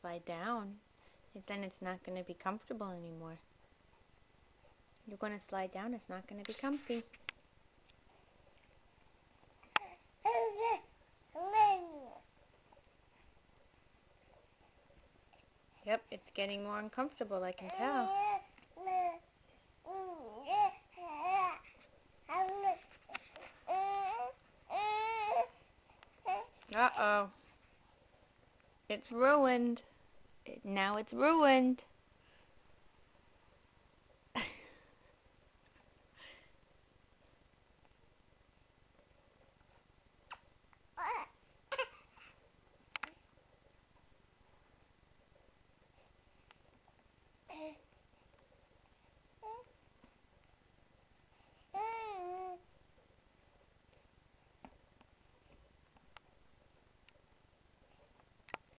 slide down. Then it's not going to be comfortable anymore. You're going to slide down, it's not going to be comfy. Yep, it's getting more uncomfortable, I can tell. Uh-oh. It's ruined. Now it's ruined.